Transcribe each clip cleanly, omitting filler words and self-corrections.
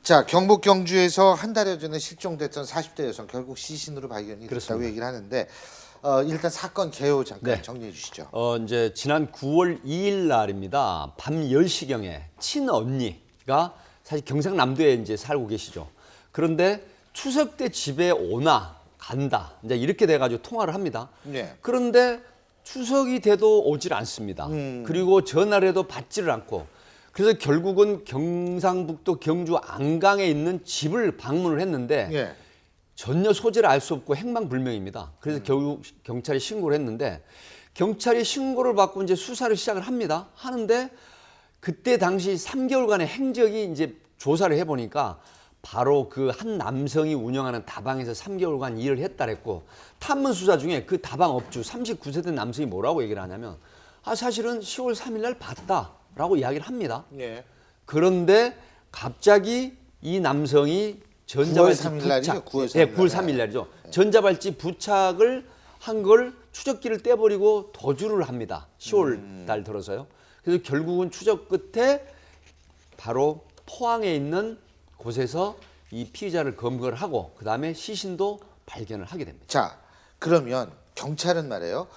자, 경북 경주에서 한 달여 전에 실종됐던 40대 여성 결국 시신으로 발견이 됐다고 그렇습니다. 얘기를 하는데 일단 사건 개요 잠깐 네. 정리해 주시죠. 이제 지난 9월 2일 날입니다. 밤 10시경에 친언니가 사실 경상남도에 이제 살고 계시죠. 그런데 추석 때 집에 오나 간다. 이제 이렇게 돼가지고 통화를 합니다. 네. 그런데 추석이 돼도 오질 않습니다. 그리고 전화를 해도 받지를 않고 그래서 결국은 경상북도 경주 안강에 있는 집을 방문을 했는데 예. 전혀 소재를 알 수 없고 행방불명입니다. 그래서 결국 경찰이 신고를 했는데 경찰이 신고를 받고 이제 수사를 시작을 합니다. 하는데 그때 당시 3개월간의 행적이 이제 조사를 해보니까 바로 그 한 남성이 운영하는 다방에서 3개월간 일을 했다랬고 탐문 수사 중에 그 다방 업주 39세 된 남성이 뭐라고 얘기를 하냐면 사실은 10월 3일 날 봤다라고 이야기를 합니다. 예. 그런데 갑자기 이 남성이 9월 3일 날이죠. 9월 3일 네, 9월 3일 날이죠. 전자발찌 부착을 한 걸 추적기를 떼버리고 도주를 합니다. 10월 달 들어서요. 그래서 결국은 추적 끝에 바로 포항에 있는 곳에서 이 피의자를 검거를 하고 그다음에 시신도 발견을 하게 됩니다. 자, 그러면 경찰은 말이에요.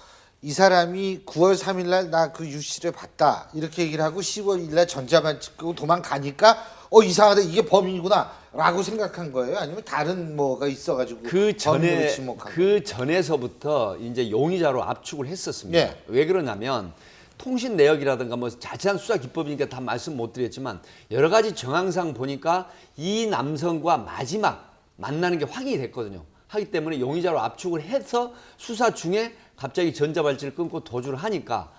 이 사람이 9월 3일 날 나 그 유 씨를 봤다 이렇게 얘기를 하고 10월 1일 날 전자발찌 끄고 도망가니까 이상하다 이게 범인이구나라고 생각한 거예요? 아니면 다른 뭐가 있어가지고 범인으로 지목한 거예요? 그 전에서부터 이제 용의자로 압축을 했었습니다. 예. 왜 그러냐면 통신 내역이라든가 뭐 자세한 수사 기법이니까 다 말씀 못 드렸지만 여러 가지 정황상 보니까 이 남성과 마지막 만나는 게 확인이 됐거든요. 하기 때문에 용의자로 압축을 해서 수사 중에 갑자기 전자발찌를 끊고 도주를 하니까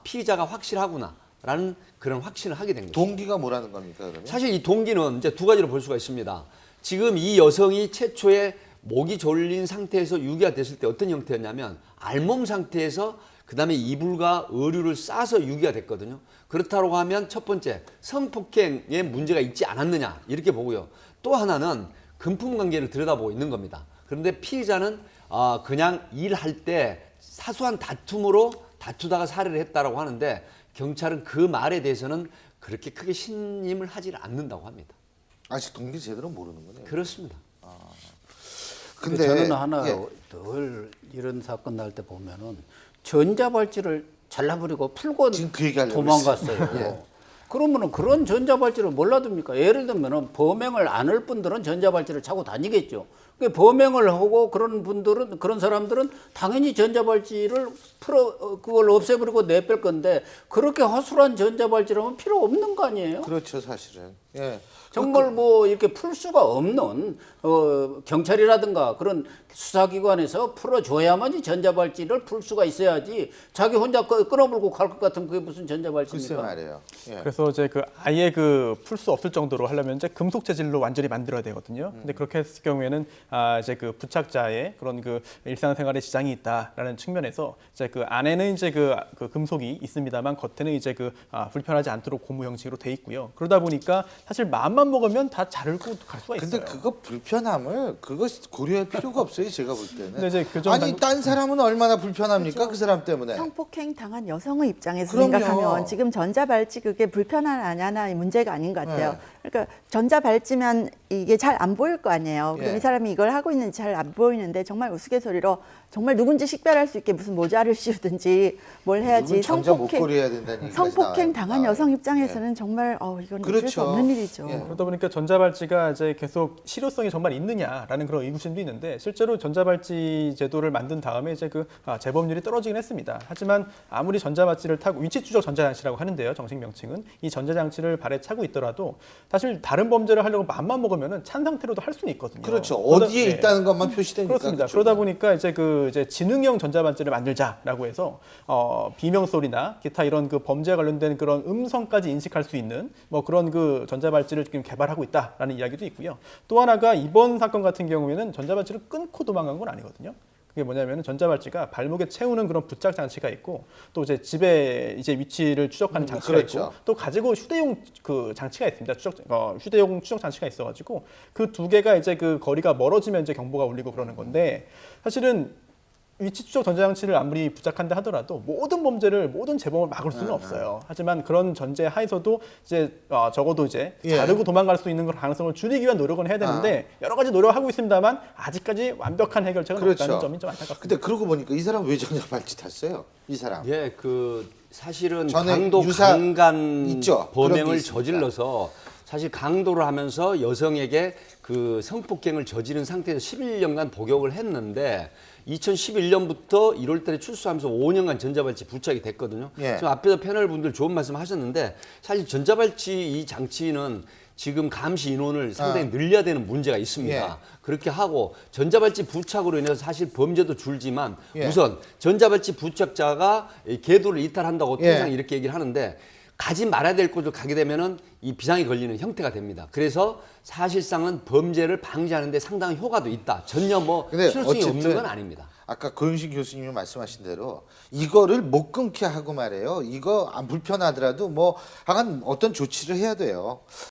피의자가 확실하구나라는 그런 확신을 하게 된 거죠. 동기가 뭐라는 겁니까 그러면? 사실 이 동기는 이제 두 가지로 볼 수가 있습니다. 지금 이 여성이 최초에 목이 졸린 상태에서 유기가 됐을 때 어떤 형태였냐면 알몸 상태에서 그다음에 이불과 의류를 싸서 유기가 됐거든요. 그렇다고 하면 첫 번째 성폭행에 문제가 있지 않았느냐 이렇게 보고요. 또 하나는 금품 관계를 들여다보고 있는 겁니다. 그런데 피의자는 그냥 일할 때 사소한 다툼으로 다투다가 살해를 했다라고 하는데 경찰은 그 말에 대해서는 그렇게 크게 신임을 하지를 않는다고 합니다. 아직 동기 제대로 모르는 거네요. 그렇습니다. 근데 저는 하나 늘 이런 사건 날 때 보면은 전자발찌를 잘라버리고 풀고 지금 그 얘기하려고 도망갔어요. 예. 그러면은 그런 전자발찌를 몰라둡니까? 예를 들면은 범행을 안 할 분들은 전자발찌를 차고 다니겠죠. 범행을 하고 그런 사람들은 당연히 전자발찌를 그걸 없애버리고 내뺄 건데 그렇게 허술한 전자발찌라면 필요 없는 거 아니에요? 그렇죠, 사실은. 예. 정말 뭐 이렇게 풀 수가 없는 경찰이라든가 그런 수사기관에서 풀어줘야만이 전자발찌를 풀 수가 있어야지 자기 혼자 끊어불고 갈 것 같으면 그게 무슨 글쎄 전자발찌입니까? 말이에요. 예. 그래서 이제 아예 풀 수 없을 정도로 하려면 이제 금속 재질로 완전히 만들어야 되거든요. 근데 그렇게 했을 경우에는 이제 그 부착자의 그런 일상생활에 지장이 있다라는 측면에서 이제 그 안에는 이제 그 금속이 있습니다만 겉에는 이제 불편하지 않도록 고무 형식으로 돼 있고요. 그러다 보니까 사실 마음만 먹으면 다 자르고 갈 수가 있어요. 근데 그거 불편함을 그거 고려할 필요가 없어요, 제가 볼 때는. 근데 이제 아니, 딴 사람은 얼마나 불편합니까? 그렇죠. 그 사람 때문에. 성폭행 당한 여성의 입장에서 그럼요. 생각하면 지금 전자발찌 그게 불편하냐나 문제가 아닌 것 같아요. 네. 그러니까 전자발찌면 이게 잘 안 보일 거 아니에요. 그럼 예. 이 사람이 이걸 하고 있는지 잘 안 보이는데 정말 우스갯소리로 정말 누군지 식별할 수 있게 무슨 모자를 씌우든지 뭘 해야지 전자 목걸이 해야 된다는 얘기까지 성폭행 나와요. 당한 여성 입장에서는 정말 이건 그렇죠. 있을 수 없는 일이죠. 예. 그러다 보니까 전자발찌가 이제 계속 실효성이 정말 있느냐라는 그런 의구심도 있는데 실제로 전자발찌 제도를 만든 다음에 이제 재범률이 떨어지긴 했습니다. 하지만 아무리 전자발찌를 타고 위치 추적 전자장치라고 하는데요, 정식 명칭은 이 전자장치를 발에 차고 있더라도 사실 다른 범죄를 하려고 마음만 먹으면은 찬 상태로도 할 수는 있거든요. 그렇죠. 어디에 네. 있다는 것만 표시되니까. 그렇습니다. 그쪽은. 그러다 보니까 이제 지능형 전자발찌를 만들자라고 해서 비명 소리나 기타 이런 범죄에 관련된 그런 음성까지 인식할 수 있는 뭐 그런 전자발찌를 지금 개발하고 있다라는 이야기도 있고요. 또 하나가 이번 사건 같은 경우에는 전자발찌를 끊고 도망간 건 아니거든요. 그게 뭐냐면 전자발찌가 발목에 채우는 그런 부착 장치가 있고 또 이제 집에 이제 위치를 추적하는 장치가 그렇죠. 있고 또 가지고 휴대용 장치가 있습니다. 휴대용 추적 장치가 있어가지고 그 두 개가 이제 거리가 멀어지면 이제 경보가 울리고 그러는 건데 사실은 위치 추적 전자장치를 아무리 부착한다 하더라도 모든 범죄를 모든 재범을 막을 수는 없어요. 하지만 그런 전제 하에서도 이제 적어도 이제 예. 자르고 도망갈 수 있는 그런 가능성을 줄이기 위한 노력은 해야 되는데 여러 가지 노력하고 있습니다만 아직까지 완벽한 해결책은 없다는 점이 좀 안타깝습니다. 근데 그러고 보니까 이 사람 왜 전자발찌 탔어요? 이 사람. 예, 그 사실은 전에 강도 유사 강간 있죠. 그런 게 범행을 있습니다. 저질러서 사실 강도를 하면서 여성에게 그 성폭행을 저지른 상태에서 11년간 복역을 했는데 2011년부터 1월달에 출소하면서 5년간 전자발찌 부착이 됐거든요. 예. 지금 앞에서 패널 분들 좋은 말씀하셨는데 사실 전자발찌 이 장치는 지금 감시 인원을 상당히 늘려야 되는 문제가 있습니다. 예. 그렇게 하고 전자발찌 부착으로 인해서 사실 범죄도 줄지만 예. 우선 전자발찌 부착자가 이 계도를 이탈한다고 예. 통상 이렇게 얘기를 하는데 가지 말아야 될 곳을 가게 되면은 이 비상이 걸리는 형태가 됩니다. 그래서 사실상은 범죄를 방지하는 데 상당한 효과도 있다. 전혀 뭐 근데 실효성이 없는 어쨌든 건 아닙니다. 아까 고윤신 교수님이 말씀하신 대로 이거를 못 끊게 하고 말해요. 이거 안 불편하더라도 뭐 하간 어떤 조치를 해야 돼요.